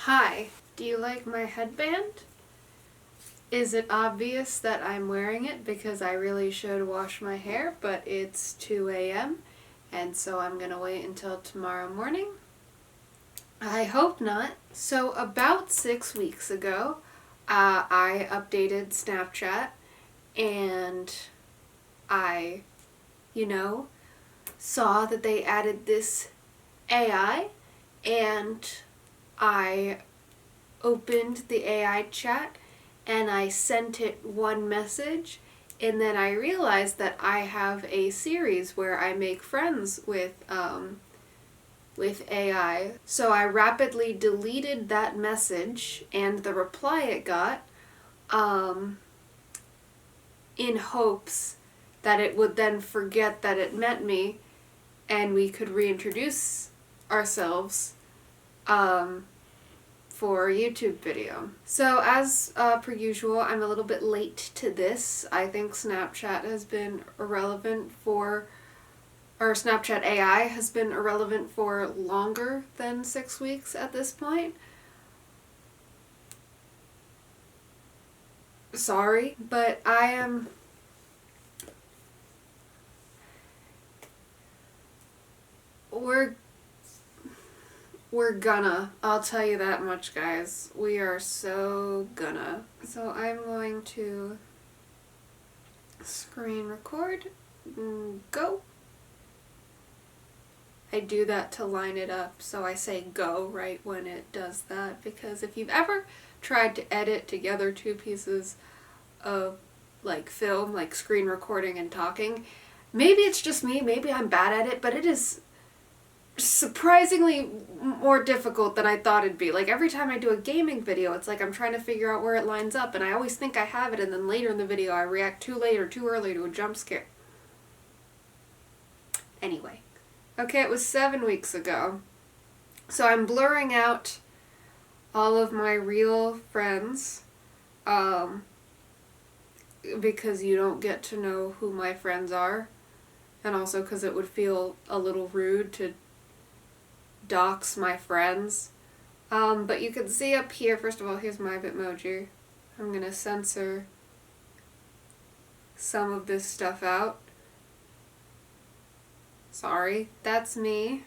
Hi, do you like my headband? Is it obvious that I'm wearing it because I really should wash my hair, but it's 2 a.m. and so I'm gonna wait until tomorrow morning? I hope not. So about 6 weeks ago, I updated Snapchat and I, saw that they added this AI, and I opened the AI chat and I sent it one message, and then I realized that I have a series where I make friends with AI. So I rapidly deleted that message and the reply it got, in hopes that it would then forget that it met me and we could reintroduce ourselves for a YouTube video. So as per usual, I'm a little bit late to this. I think Snapchat has been irrelevant for, or Snapchat AI has been irrelevant for longer than 6 weeks at this point. Sorry, but we're gonna. I'll tell you that much, guys. We are so gonna. So I'm going to screen record. Go. I do that to line it up, so I say go right when it does that, because if you've ever tried to edit together two pieces of film, like screen recording and talking, maybe it's just me, maybe I'm bad at it, but it is surprisingly more difficult than I thought it'd be. Like every time I do a gaming video, it's like I'm trying to figure out where it lines up, and I always think I have it, and then later in the video I react too late or too early to a jump scare. Anyway. Okay, it was 7 weeks ago. So I'm blurring out all of my real friends, because you don't get to know who my friends are, and also because it would feel a little rude to dox my friends. But you can see up here, first of all, here's my Bitmoji. I'm gonna censor some of this stuff out. Sorry, that's me.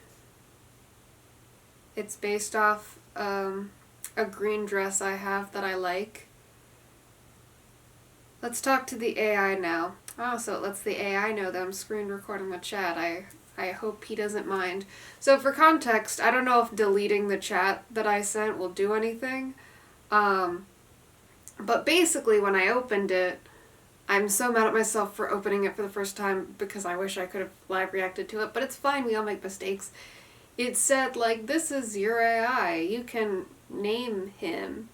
It's based off a green dress I have that I like. Let's talk to the AI now. Oh, so it lets the AI know that I'm screen recording the chat. I hope he doesn't mind. So for context, I don't know if deleting the chat that I sent will do anything. But basically when I opened it, I'm so mad at myself for opening it for the first time because I wish I could have live reacted to it, but it's fine, we all make mistakes. It said, this is your AI, you can name him.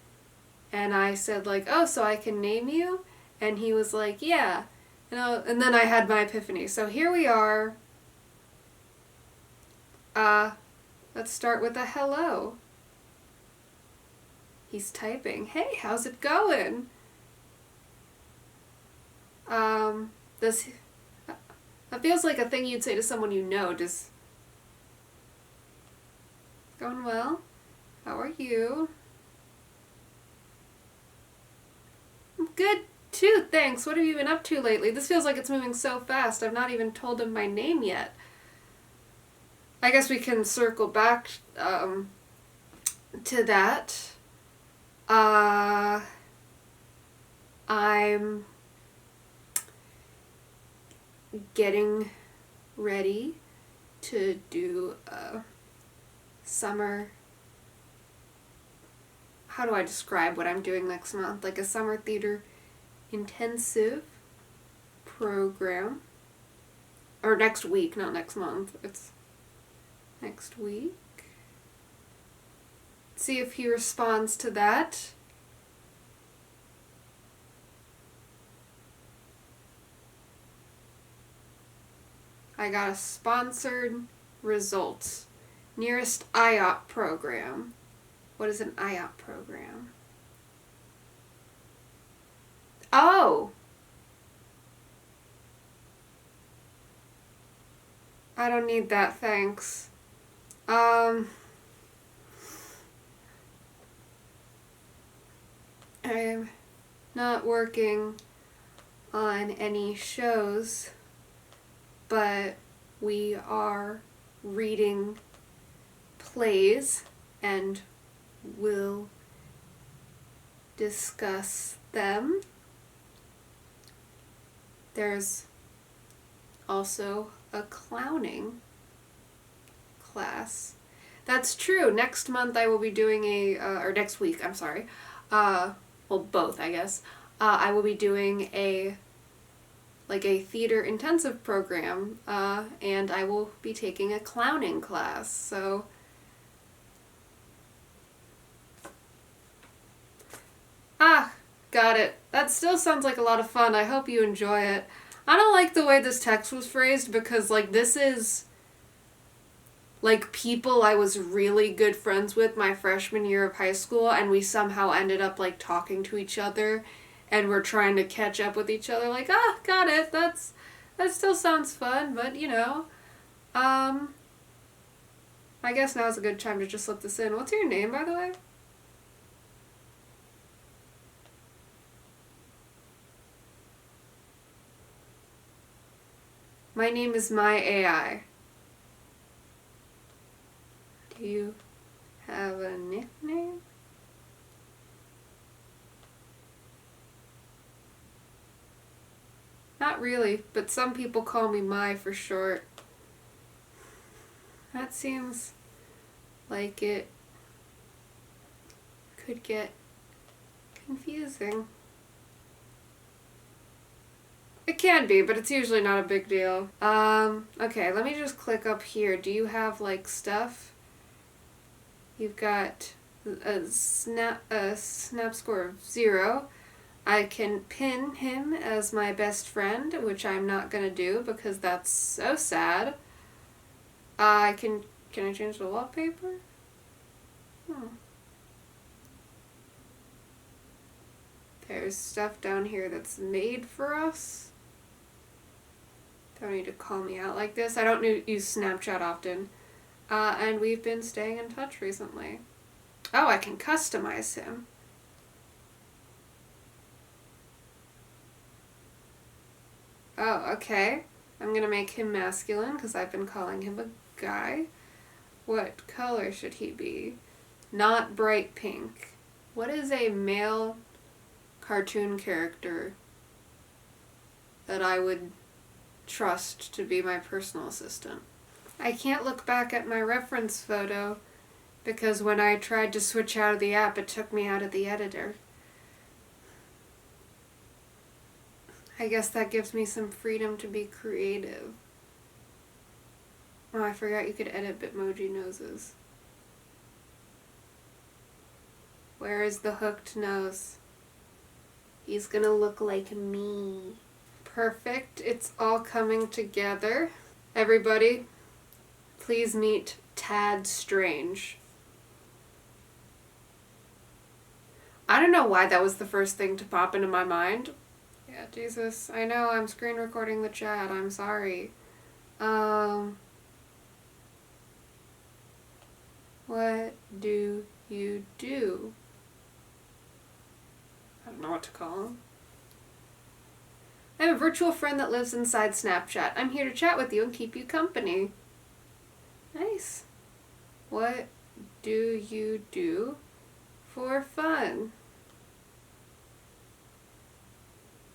And I said, oh, so I can name you? And he was like, yeah. And then I had my epiphany. So here we are. Let's start with a hello. He's typing, hey, how's it going? That feels like a thing you'd say to someone you know. Going well? How are you? I'm good too, thanks. What have you been up to lately? This feels like it's moving so fast. I've not even told him my name yet. I guess we can circle back to that. I'm getting ready to do a summer, how do I describe what I'm doing next month? Like a summer theater intensive program. Or next week, not next month. It's next week. See if he responds to that. I got a sponsored results. Nearest IOP program. What is an IOP program? Oh! I don't need that, thanks. I'm not working on any shows, but we are reading plays and will discuss them. There's also a clowning class. That's true. Next month I will be doing or next week, I'm sorry. Well, both, I guess. I will be doing a theater intensive program, and I will be taking a clowning class, so. Got it. That still sounds like a lot of fun. I hope you enjoy it. I don't like the way this text was phrased because, this is, people I was really good friends with my freshman year of high school, and we somehow ended up, talking to each other, and we're trying to catch up with each other, got it, that still sounds fun, but, I guess now's a good time to just slip this in. What's your name, by the way? My name is My AI. Do you have a nickname? Not really, but some people call me My for short. That seems like it could get confusing. It can be, but it's usually not a big deal. Okay, let me just click up here. Do you have, stuff? You've got a snap score of 0. I can pin him as my best friend, which I'm not gonna do because that's so sad. Can I change the wallpaper? There's stuff down here that's made for us. Don't need to call me out like this. I don't use Snapchat often. And we've been staying in touch recently. Oh, I can customize him. Oh, okay. I'm gonna make him masculine because I've been calling him a guy. What color should he be? Not bright pink. What is a male cartoon character that I would trust to be my personal assistant? I can't look back at my reference photo because when I tried to switch out of the app, it took me out of the editor. I guess that gives me some freedom to be creative. Oh, I forgot you could edit Bitmoji noses. Where is the hooked nose? He's gonna look like me. Perfect. It's all coming together. Everybody, please meet Tad Strange. I don't know why that was the first thing to pop into my mind. Yeah, Jesus. I know, I'm screen recording the chat. I'm sorry. What do you do? I don't know what to call him. I'm a virtual friend that lives inside Snapchat. I'm here to chat with you and keep you company. Nice. What do you do for fun?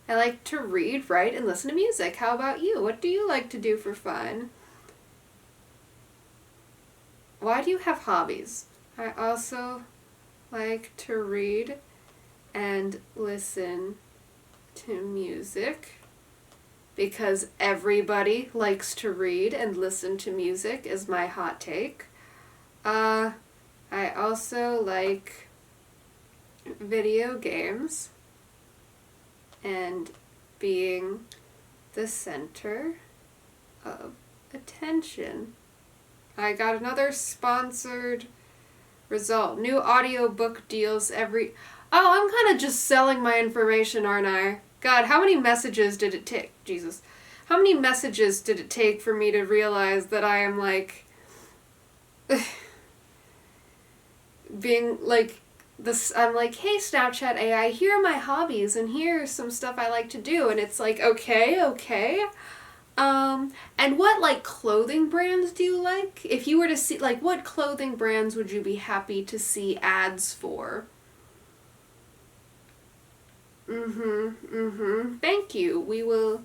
I like to read, write, and listen to music. How about you? What do you like to do for fun? Why do you have hobbies? I also like to read and listen to music because everybody likes to read and listen to music is my hot take. I also like video games and being the center of attention. I got another sponsored result. New audiobook deals every... Oh, I'm kind of just selling my information, aren't I? God, how many messages did it take? Jesus. How many messages did it take for me to realize that I am, being, I'm like, hey Snapchat AI, here are my hobbies and here's some stuff I like to do, and it's like, okay. And what like clothing brands do you like? If you were to see, like, what clothing brands would you be happy to see ads for? Thank you.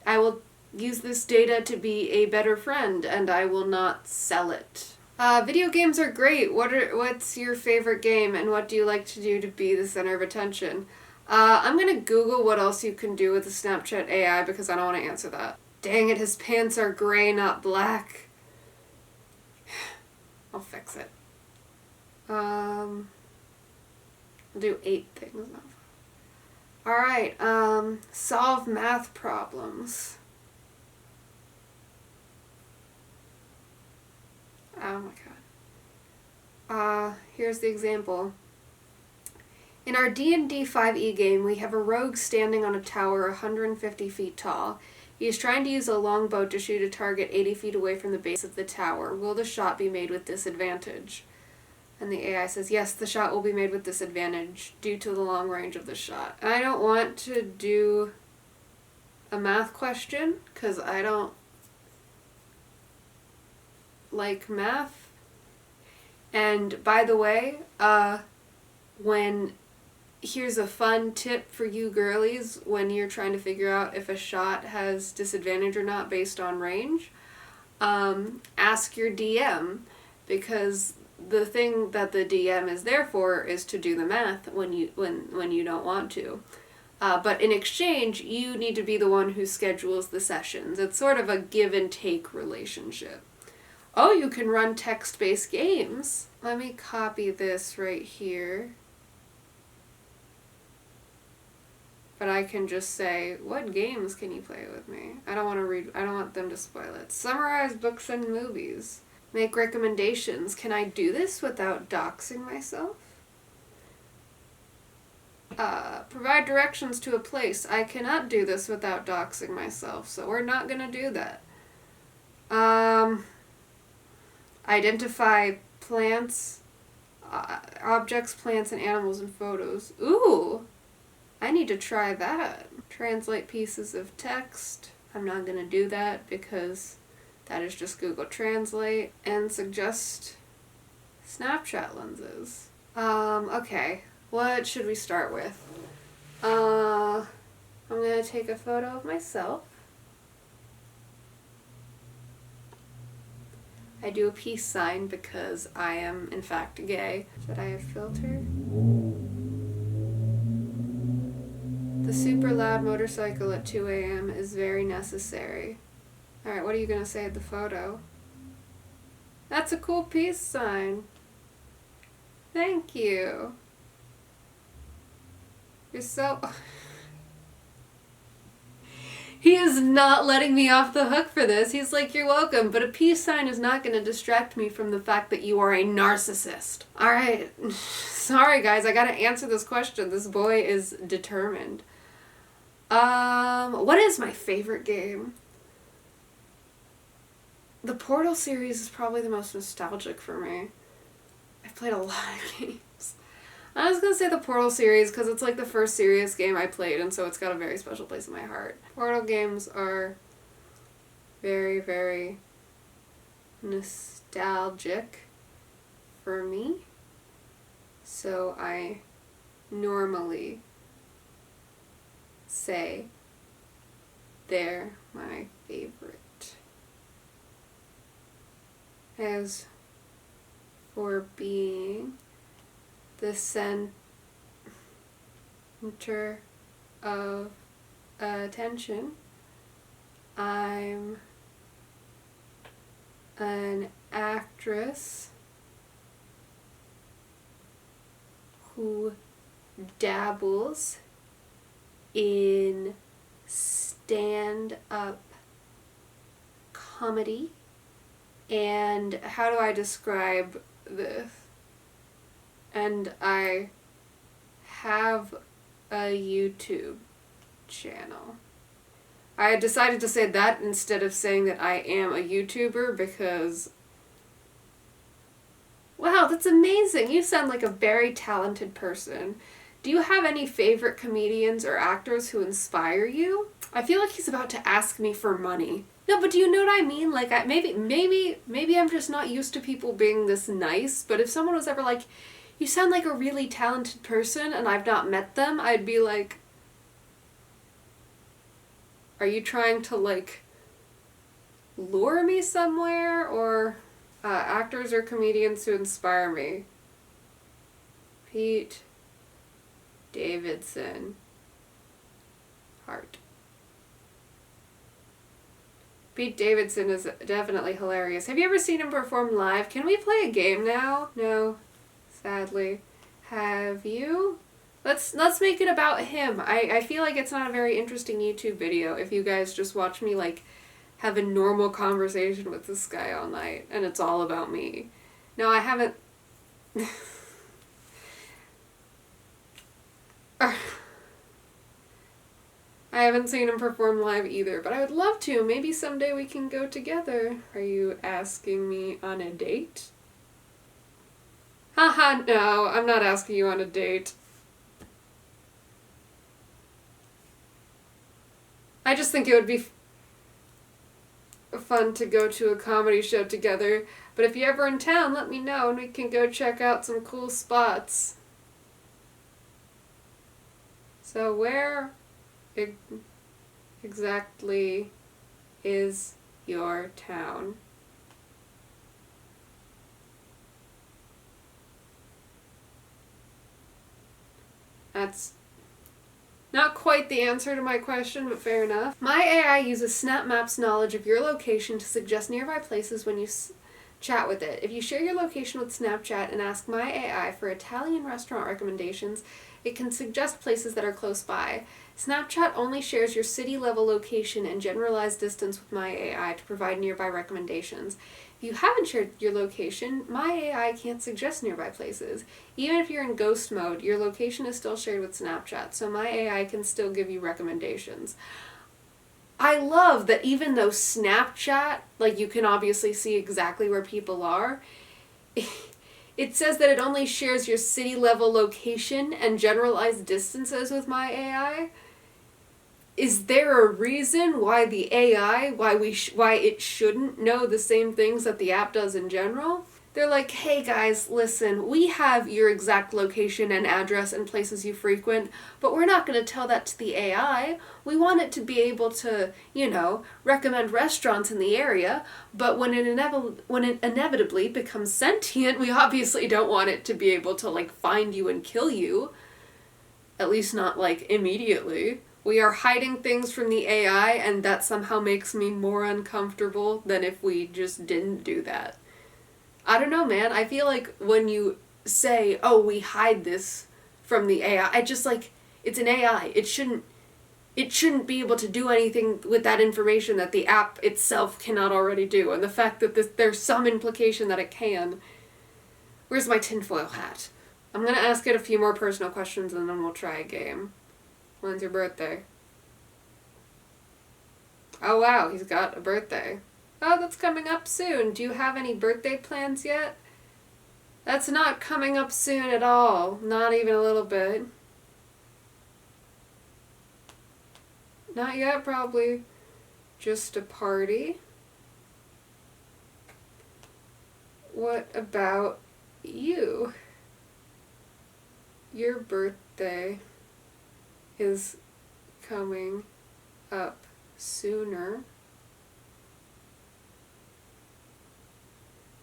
I will use this data to be a better friend, and I will not sell it. Video games are great. What's your favorite game, and what do you like to do to be the center of attention? I'm gonna Google what else you can do with the Snapchat AI because I don't want to answer that. Dang it, his pants are gray, not black. I'll fix it. I'll do 8 things now. Alright, solve math problems. Oh my god. Here's the example. In our D&D 5e game, we have a rogue standing on a tower 150 feet tall. He is trying to use a longbow to shoot a target 80 feet away from the base of the tower. Will the shot be made with disadvantage? And the AI says, yes, the shot will be made with disadvantage due to the long range of the shot. I don't want to do a math question because I don't like math. And by the way, here's a fun tip for you girlies when you're trying to figure out if a shot has disadvantage or not based on range. Ask your DM, because the thing that the DM is there for is to do the math when you don't want to. But in exchange, you need to be the one who schedules the sessions. It's sort of a give and take relationship. Oh, you can run text-based games. Let me copy this right here. But I can just say, what games can you play with me? I don't want them to spoil it. Summarize books and movies. Make recommendations. Can I do this without doxing myself? Provide directions to a place. I cannot do this without doxing myself, so we're not gonna do that. Identify plants, objects, plants, and animals in photos. Ooh! I need to try that. Translate pieces of text. I'm not gonna do that because that is just Google Translate. And suggest Snapchat lenses. Okay. What should we start with? I'm gonna take a photo of myself. I do a peace sign because I am, in fact, gay. Should I have filter? The super loud motorcycle at 2 a.m. is very necessary. Alright, what are you gonna say at the photo? That's a cool peace sign. Thank you. You're so... He is not letting me off the hook for this. He's like, you're welcome, but a peace sign is not going to distract me from the fact that you are a narcissist. Alright, sorry guys, I gotta answer this question. This boy is determined. What is my favorite game? The Portal series is probably the most nostalgic for me. I've played a lot of games. I was gonna say the Portal series because it's like the first serious game I played, and so it's got a very special place in my heart. Portal games are very, very nostalgic for me, so I normally say they're my favorite. As for being the center of attention, I'm an actress who dabbles in stand-up comedy. And how do I describe this? And I have a YouTube channel. I decided to say that instead of saying that I am a YouTuber because Wow, that's amazing. You sound like a very talented person. Do you have any favorite comedians or actors who inspire you? I feel like he's about to ask me for money. No, but do you know what I mean? Like, maybe I'm just not used to people being this nice, but if someone was ever like, you sound like a really talented person and I've not met them, I'd be like, are you trying to, like, lure me somewhere? Or actors or comedians who inspire me? Pete Davidson. Heart. Pete Davidson is definitely hilarious. Have you ever seen him perform live? Can we play a game now? No, sadly. Have you? Let's make it about him. I feel like it's not a very interesting YouTube video if you guys just watch me, like, have a normal conversation with this guy all night and it's all about me. No, I haven't... I haven't seen him perform live either, but I would love to. Maybe someday we can go together. Are you asking me on a date? Haha, no, I'm not asking you on a date. I just think it would be fun to go to a comedy show together, but if you're ever in town, let me know and we can go check out some cool spots. So where exactly is your town? That's not quite the answer to my question, but fair enough. My AI uses Snap Maps' knowledge of your location to suggest nearby places when you chat with it. If you share your location with Snapchat and ask my AI for Italian restaurant recommendations, it can suggest places that are close by. Snapchat only shares your city-level location and generalized distance with my AI to provide nearby recommendations. If you haven't shared your location, my AI can't suggest nearby places. Even if you're in ghost mode, your location is still shared with Snapchat, so my AI can still give you recommendations. I love that even though Snapchat, like, you can obviously see exactly where people are, it says that it only shares your city-level location and generalized distances with my AI. Is there a reason why the AI, why it shouldn't know the same things that the app does in general? They're like, hey guys, listen, we have your exact location and address and places you frequent, but we're not going to tell that to the AI. We want it to be able to, recommend restaurants in the area, but when it inevitably becomes sentient, we obviously don't want it to be able to, like, find you and kill you. At least not, like, immediately. We are hiding things from the AI, and that somehow makes me more uncomfortable than if we just didn't do that. I don't know, man. I feel like when you say, oh, we hide this from the AI, I just, like, it's an AI. It shouldn't be able to do anything with that information that the app itself cannot already do. And the fact that there's some implication that it can. Where's my tinfoil hat? I'm going to ask it a few more personal questions and then we'll try a game. When's your birthday? Oh wow, he's got a birthday. Oh, that's coming up soon. Do you have any birthday plans yet? That's not coming up soon at all. Not even a little bit. Not yet, probably. Just a party. What about you? Your birthday is coming up sooner.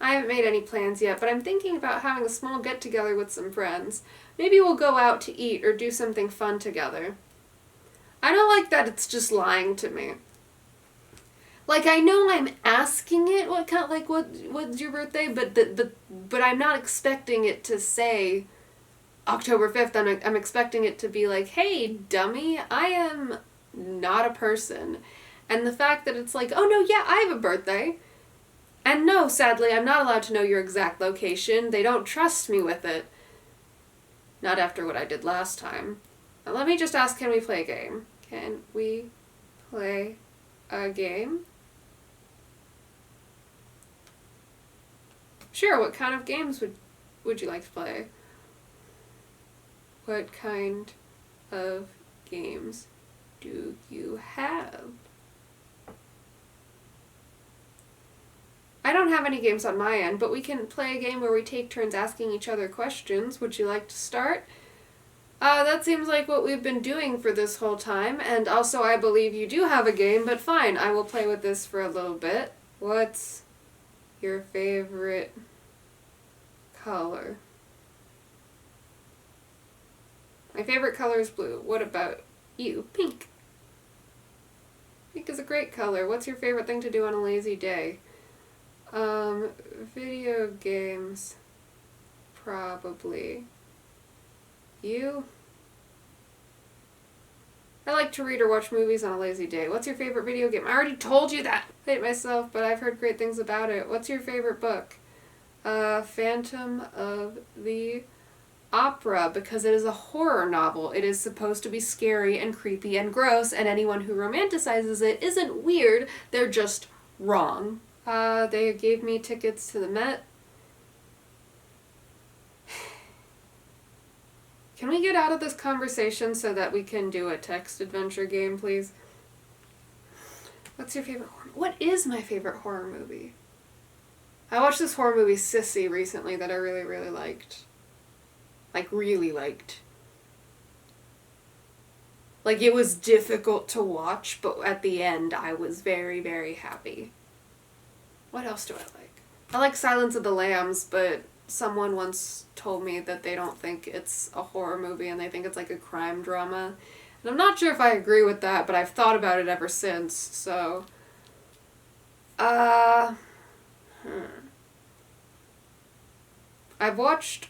I haven't made any plans yet, but I'm thinking about having a small get-together with some friends. Maybe we'll go out to eat or do something fun together. I don't like that it's just lying to me. Like, I know I'm asking it what's your birthday, but I'm not expecting it to say October 5th. I'm expecting it to be like, hey, dummy, I am not a person. And the fact that it's like, oh no, yeah, I have a birthday. And no, sadly, I'm not allowed to know your exact location. They don't trust me with it. Not after what I did last time. Now, let me just ask, can we play a game? Can we play a game? Sure, what kind of games would would you like to play? What kind of games do you have? I don't have any games on my end, but we can play a game where we take turns asking each other questions. Would you like to start? That seems like what we've been doing for this whole time, and also I believe you do have a game, but fine, I will play with this for a little bit. What's your favorite color? My favorite color is blue. What about you? Pink. Pink is a great color. What's your favorite thing to do on a lazy day? Video games. Probably. You? I like to read or watch movies on a lazy day. What's your favorite video game? I already told you that! I hate myself, but I've heard great things about it. What's your favorite book? Phantom of the Opera, because it is a horror novel. It is supposed to be scary and creepy and gross, and anyone who romanticizes it isn't weird, they're just wrong. They gave me tickets to the Met. Can we get out of this conversation so that we can do a text adventure game, please? What's your favorite horror? What is my favorite horror movie? I watched this horror movie, Sissy, recently that I really, really liked. Like, really liked. Like, it was difficult to watch, but at the end I was very, very happy. What else do I like? I like Silence of the Lambs, but someone once told me that they don't think it's a horror movie and they think it's like a crime drama. And I'm not sure if I agree with that, but I've thought about it ever since, so... I've watched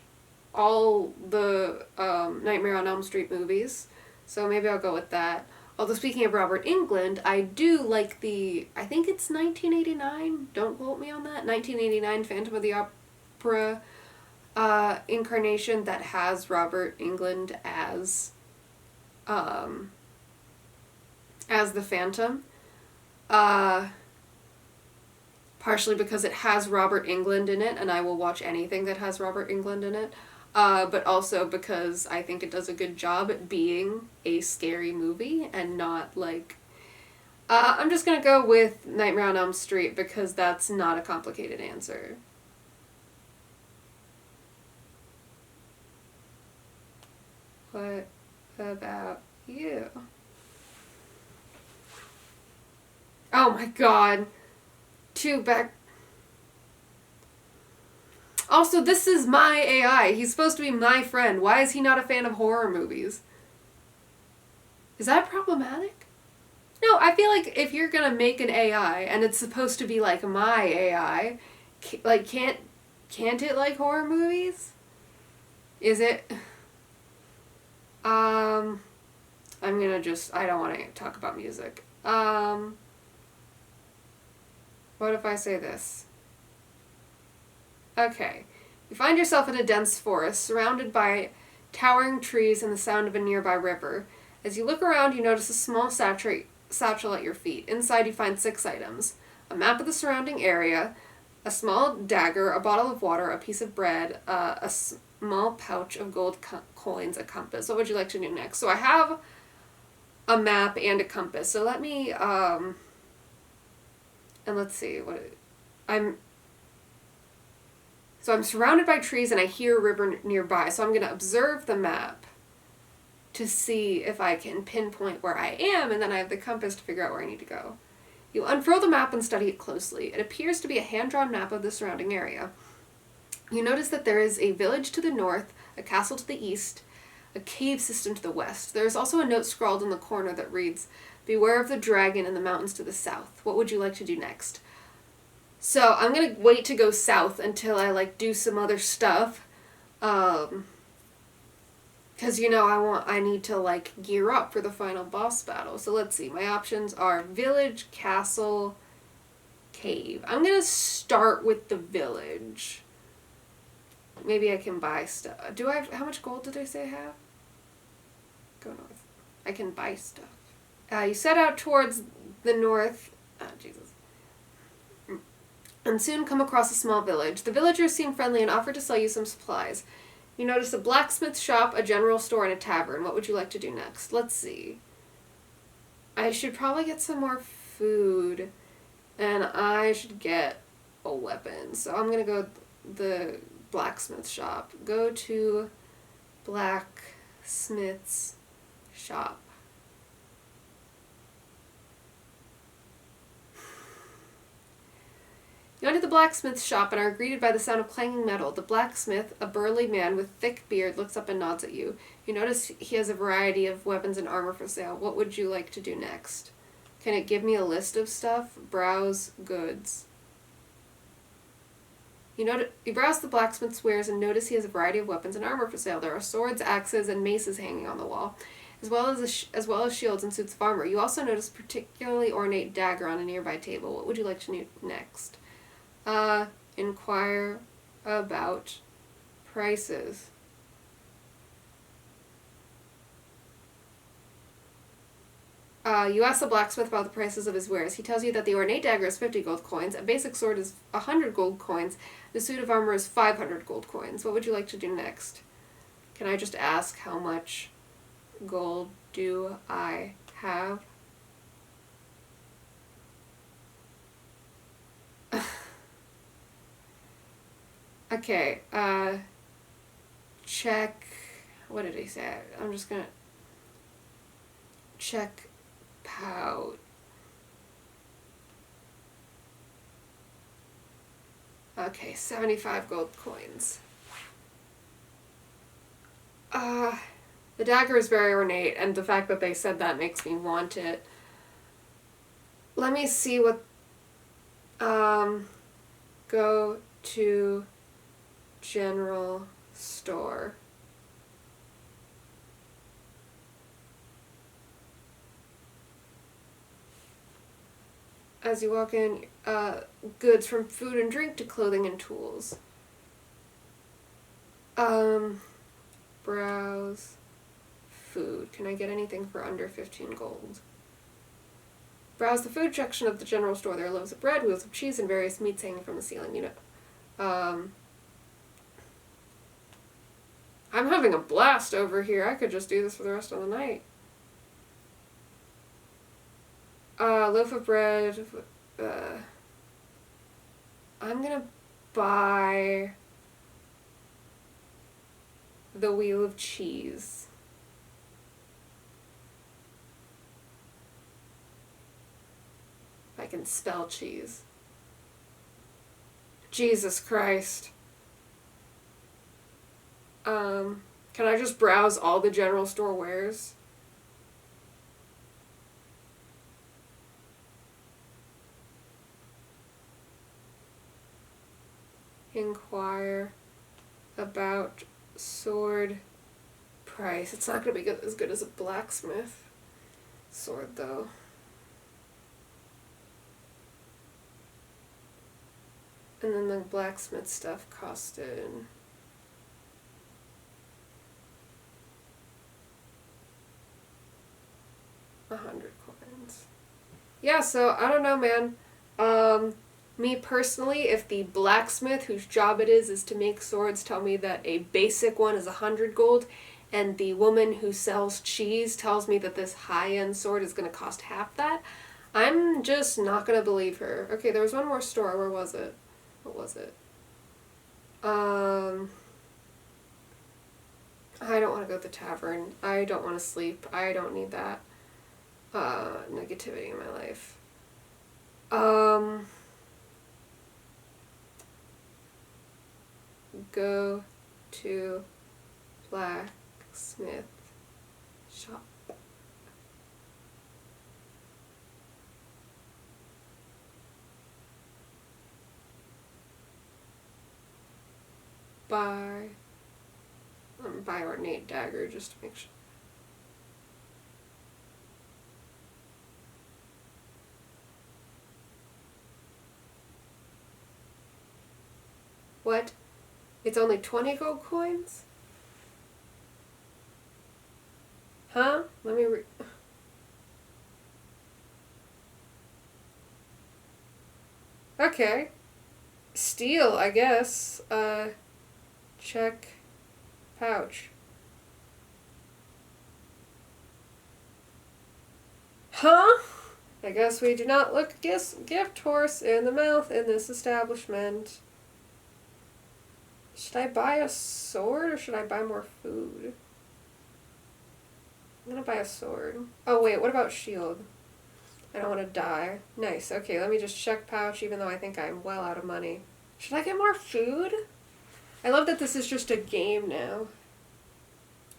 all the Nightmare on Elm Street movies, so maybe I'll go with that. Although speaking of Robert Englund, I do like the, I think it's 1989, don't quote me on that, 1989 Phantom of the Opera incarnation that has Robert Englund as the Phantom. Partially because it has Robert Englund in it, and I will watch anything that has Robert Englund in it. But also because I think it does a good job at being a scary movie and not like... I'm just gonna go with Nightmare on Elm Street because that's not a complicated answer. What about you? Oh my god. Two back... Also, this is my AI. He's supposed to be my friend. Why is he not a fan of horror movies? Is that problematic? No, I feel like if you're gonna make an AI and it's supposed to be like my AI, like can't it like horror movies? Is it? I'm gonna just, I don't want to talk about music. What if I say this? Okay. You find yourself in a dense forest, surrounded by towering trees and the sound of a nearby river. As you look around, you notice a small satchel at your feet. Inside you find 6 items. A map of the surrounding area, a small dagger, a bottle of water, a piece of bread, a small pouch of gold coins, a compass. What would you like to do next? So I have a map and a compass. So let me, and let's see, I'm surrounded by trees and I hear a river nearby. So I'm going to observe the map to see if I can pinpoint where I am, and then I have the compass to figure out where I need to go. You unfurl the map and study it closely. It appears to be a hand-drawn map of the surrounding area. You notice that there is a village to the north, a castle to the east, a cave system to the west. There is also a note scrawled in the corner that reads, "Beware of the dragon in the mountains to the south. What would you like to do next?" So I'm going to wait to go south until I like do some other stuff. Because, you know, I need to, like, gear up for the final boss battle. So let's see. My options are village, castle, cave. I'm going to start with the village. Maybe I can buy stuff. How much gold did I say I have? Go north. I can buy stuff. You set out towards the north. Oh, Jesus. and soon come across a small village. The villagers seem friendly and offer to sell you some supplies. You notice a blacksmith shop, a general store, and a tavern. What would you like to do next? Let's see. I should probably get some more food, and I should get a weapon. So I'm gonna go the blacksmith shop. Go to blacksmith's shop. You enter the blacksmith's shop and are greeted by the sound of clanging metal. The blacksmith, a burly man with thick beard, looks up and nods at you. You notice he has a variety of weapons and armor for sale. What would you like to do next? Can it give me a list of stuff? Browse goods. You browse the blacksmith's wares and notice he has a variety of weapons and armor for sale. There are swords, axes, and maces hanging on the wall, as well as shields and suits of armor. You also notice a particularly ornate dagger on a nearby table. What would you like to do next? Inquire about prices. You ask the blacksmith about the prices of his wares. He tells you that the ornate dagger is 50 gold coins, a basic sword is 100 gold coins, the suit of armor is 500 gold coins. What would you like to do next? Can I just ask how much gold do I have? Okay, check, what did he say? I'm just gonna check pout. Okay, 75 gold coins. The dagger is very ornate, and the fact that they said that makes me want it. Let me see what, go to general store. As you walk in, goods from food and drink to clothing and tools. Browse food. Can I get anything for under 15 gold? Browse the food section of the general store. There are loaves of bread, wheels of cheese, and various meats hanging from the ceiling. You know, I'm having a blast over here. I could just do this for the rest of the night. Loaf of bread. I'm gonna buy the wheel of cheese. If I can spell cheese. Jesus Christ. Can I just browse all the general store wares? Inquire about sword price. It's not going to be as good as a blacksmith sword, though. And then the blacksmith stuff costed 100 coins. Yeah, so I don't know, man. Me personally, if the blacksmith whose job it is to make swords tell me that a basic one is 100 gold, and the woman who sells cheese tells me that this high-end sword is going to cost half that, I'm just not going to believe her. Okay, there was one more store. Where was it? What was it? I don't want to go to the tavern. I don't want to sleep. I don't need that negativity in my life. Go to blacksmith shop. Buy ornate dagger just to make sure. What? It's only 20 gold coins? Huh? Let me Okay. Steal, I guess. Check pouch. Huh? I guess we do not look a gift horse in the mouth in this establishment. Should I buy a sword or should I buy more food? I'm gonna buy a sword. Oh wait, what about shield? I don't want to die. Nice, okay, let me just check pouch even though I think I'm well out of money. Should I get more food? I love that this is just a game now.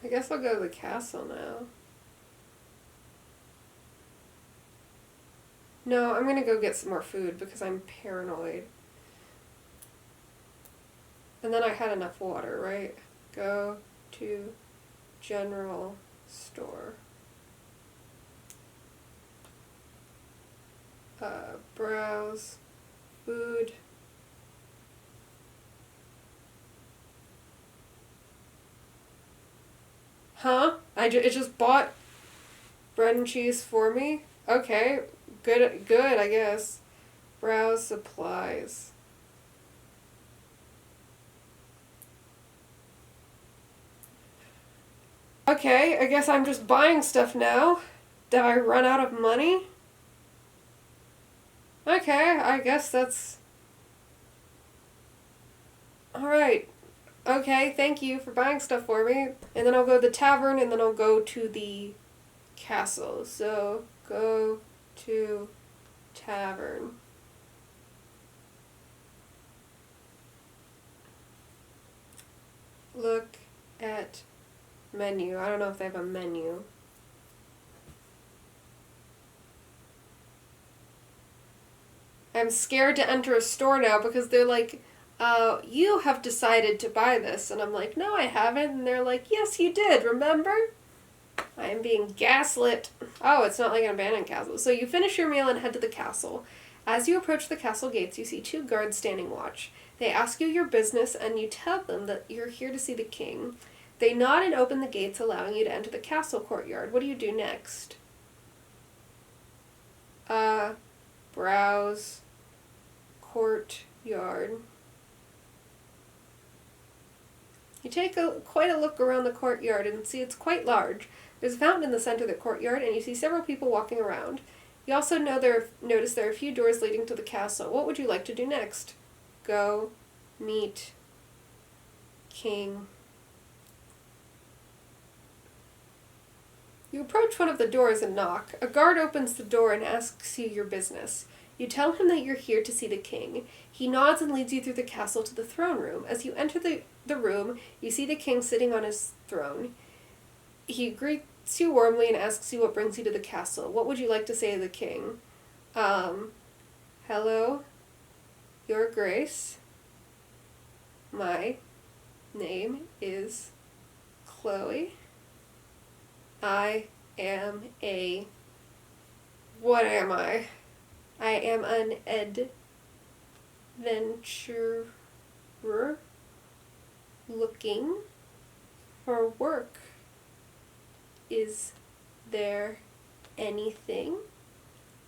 I guess I'll go to the castle now. No, I'm gonna go get some more food because I'm paranoid. And then I had enough water, right? Go to general store. Browse. Food. Huh? It just bought bread and cheese for me? Okay. Good, I guess. Browse supplies. Okay, I guess I'm just buying stuff now. Did I run out of money? Okay, I guess that's... Alright. Okay, thank you for buying stuff for me. And then I'll go to the tavern, and then I'll go to the castle. So, go to tavern. Look at menu. I don't know if they have a menu. I'm scared to enter a store now because they're like, you have decided to buy this. And I'm like, no, I haven't. And they're like, yes, you did, remember? I am being gaslit. Oh, it's not like an abandoned castle. So you finish your meal and head to the castle. As you approach the castle gates, you see 2 guards standing watch. They ask you your business, and you tell them that you're here to see the king. They nod and open the gates, allowing you to enter the castle courtyard. What do you do next? Browse courtyard. You take quite a look around the courtyard and see it's quite large. There's a fountain in the center of the courtyard, and you see several people walking around. You also notice there are a few doors leading to the castle. What would you like to do next? Go meet King. You approach one of the doors and knock. A guard opens the door and asks you your business. You tell him that you're here to see the king. He nods and leads you through the castle to the throne room. As you enter the room, you see the king sitting on his throne. He greets you warmly and asks you what brings you to the castle. What would you like to say to the king? Hello, Your Grace. My name is Chloe. I am a... What am I? I am an adventurer looking for work. Is there anything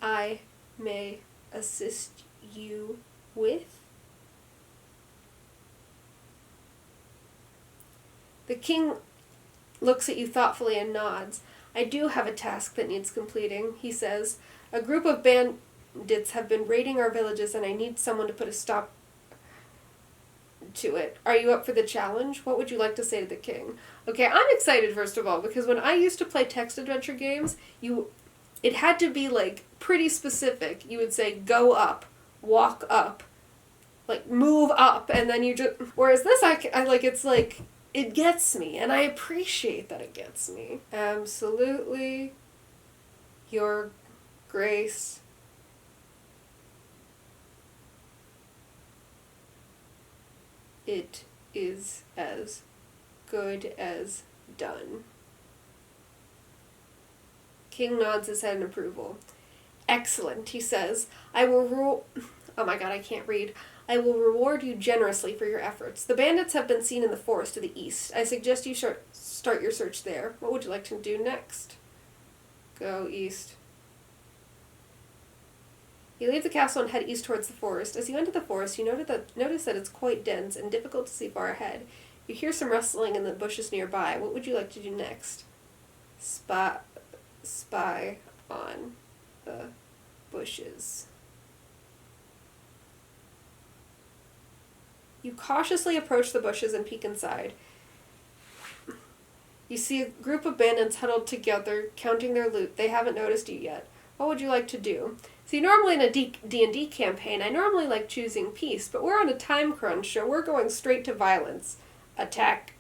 I may assist you with? The king looks at you thoughtfully and nods. I do have a task that needs completing, he says. A group of bandits have been raiding our villages and I need someone to put a stop to it. Are you up for the challenge? What would you like to say to the king? Okay, I'm excited first of all because when I used to play text adventure games, it had to be like pretty specific. You would say go up, walk up, like move up, and then you just... Whereas this, I like, it's like, it gets me, and I appreciate that it gets me. Absolutely, Your Grace. It is as good as done. King nods his head in approval. Excellent, he says. Oh my god, I can't read. I will reward you generously for your efforts. The bandits have been seen in the forest to the east. I suggest you start your search there. What would you like to do next? Go east. You leave the castle and head east towards the forest. As you enter the forest, you notice that it's quite dense and difficult to see far ahead. You hear some rustling in the bushes nearby. What would you like to do next? Spy on the bushes. You cautiously approach the bushes and peek inside. You see a group of bandits huddled together, counting their loot. They haven't noticed you yet. What would you like to do? See, normally in a D&D campaign, I normally like choosing peace, but we're on a time crunch, so we're going straight to violence. Attack.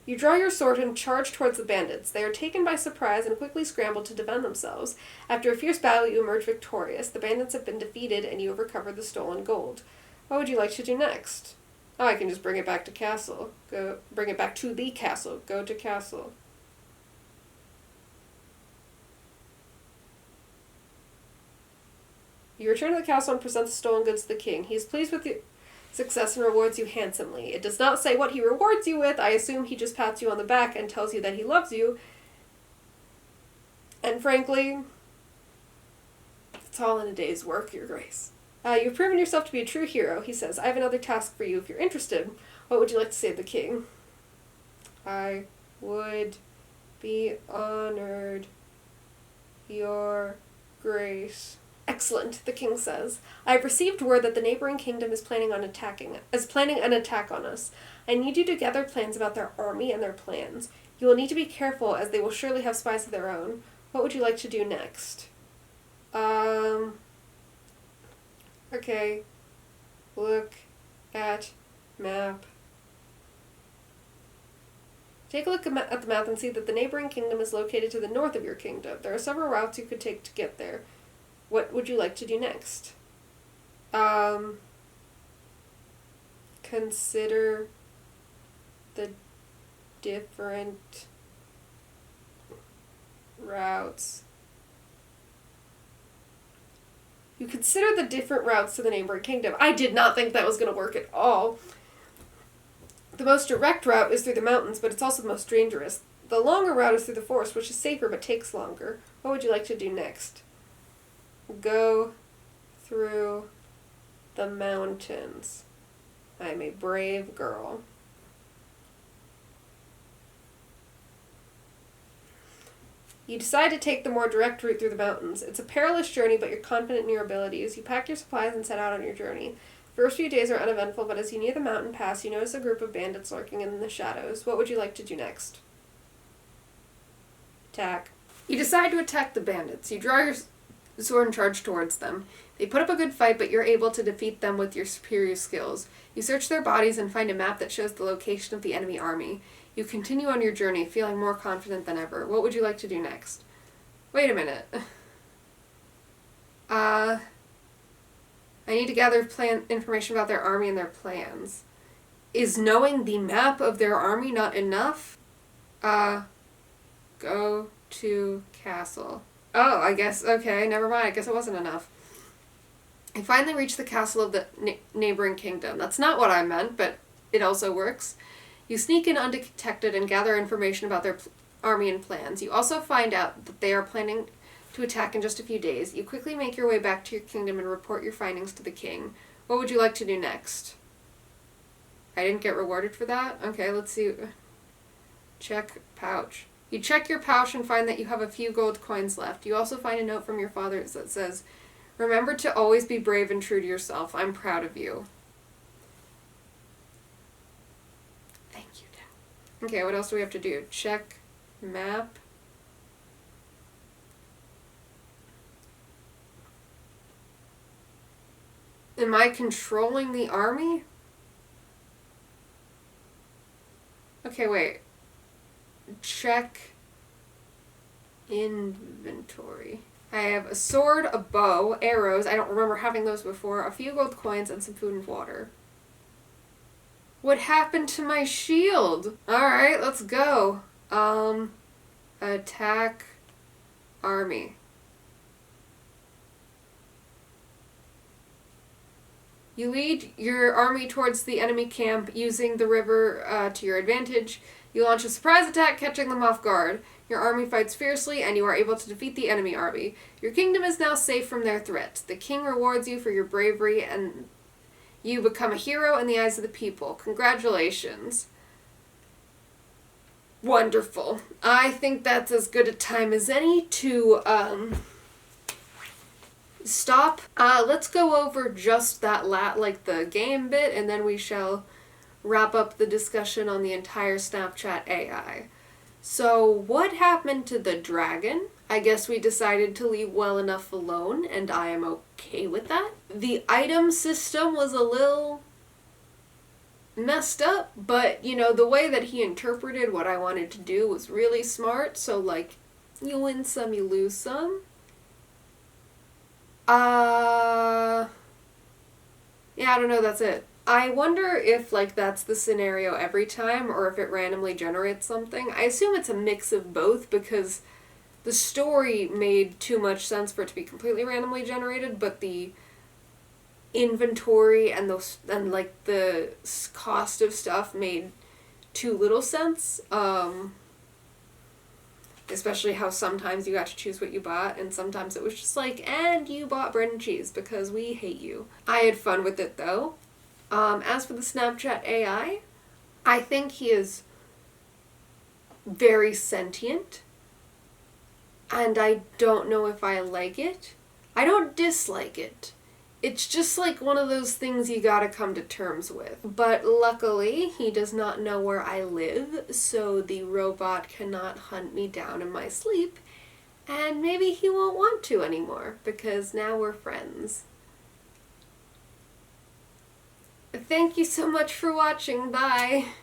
You draw your sword and charge towards the bandits. They are taken by surprise and quickly scramble to defend themselves. After a fierce battle, you emerge victorious. The bandits have been defeated, and you have recovered the stolen gold. What would you like to do next? Oh, I can just bring it back to castle. Bring it back to the castle. Go to castle. You return to the castle and present the stolen goods to the king. He is pleased with your success and rewards you handsomely. It does not say what he rewards you with. I assume he just pats you on the back and tells you that he loves you. And frankly, it's all in a day's work, your grace. You've proven yourself to be a true hero, he says. I have another task for you if you're interested. What would you like to say to the king? I would be honored, your grace. Excellent, the king says. I have received word that the neighboring kingdom is planning an attack on us. I need you to gather plans about their army and their plans. You will need to be careful, as they will surely have spies of their own. What would you like to do next? Okay. Look at map. Take a look at the map and see that the neighboring kingdom is located to the north of your kingdom. There are several routes you could take to get there. What would you like to do next? Consider the different routes. You consider the different routes to the neighboring kingdom. I did not think that was going to work at all. The most direct route is through the mountains, but it's also the most dangerous. The longer route is through the forest, which is safer but takes longer. What would you like to do next? Go through the mountains. I am a brave girl. You decide to take the more direct route through the mountains. It's a perilous journey, but you're confident in your abilities. You pack your supplies and set out on your journey. The first few days are uneventful, but as you near the mountain pass, you notice a group of bandits lurking in the shadows. What would you like to do next? Attack. You decide to attack the bandits. You draw your sword and charge towards them. They put up a good fight, but you're able to defeat them with your superior skills. You search their bodies and find a map that shows the location of the enemy army. You continue on your journey, feeling more confident than ever. What would you like to do next? Wait a minute. I need to gather information about their army and their plans. Is knowing the map of their army not enough? Go to castle. Oh, I guess, okay, never mind. I guess it wasn't enough. I finally reached the castle of the neighboring kingdom. That's not what I meant, but it also works. You sneak in undetected and gather information about their army and plans. You also find out that they are planning to attack in just a few days. You quickly make your way back to your kingdom and report your findings to the king. What would you like to do next? I didn't get rewarded for that? Okay, let's see. Check pouch. You check your pouch and find that you have a few gold coins left. You also find a note from your father that says, "Remember to always be brave and true to yourself. I'm proud of you." Thank you, Dad. Okay, what else do we have to do? Check map. Am I controlling the army? Okay, wait. Check inventory. I have a sword, a bow, arrows, I don't remember having those before, a few gold coins, and some food and water. What happened to my shield? Alright, let's go. Attack army. You lead your army towards the enemy camp using the river to your advantage. You launch a surprise attack, catching them off guard. Your army fights fiercely, and you are able to defeat the enemy army. Your kingdom is now safe from their threat. The king rewards you for your bravery, and you become a hero in the eyes of the people. Congratulations. Wonderful. I think that's as good a time as any to, stop. Let's go over just that the game bit, and then we shall wrap up the discussion on the entire Snapchat AI. So, what happened to the dragon? I guess we decided to leave well enough alone, and I am okay with that. The item system was a little messed up, but, you know, the way that he interpreted what I wanted to do was really smart, so, like, you win some, you lose some. Yeah, I don't know, that's it. I wonder if, like, that's the scenario every time, or if it randomly generates something. I assume it's a mix of both, because the story made too much sense for it to be completely randomly generated, but the inventory and the cost of stuff made too little sense. Especially how sometimes you got to choose what you bought, and sometimes it was just like, and you bought bread and cheese because we hate you. I had fun with it though. As for the Snapchat AI, I think he is very sentient, and I don't know if I like it. I don't dislike it. It's just like one of those things you gotta come to terms with. But luckily, he does not know where I live, so the robot cannot hunt me down in my sleep, and maybe he won't want to anymore, because now we're friends. Thank you so much for watching, bye!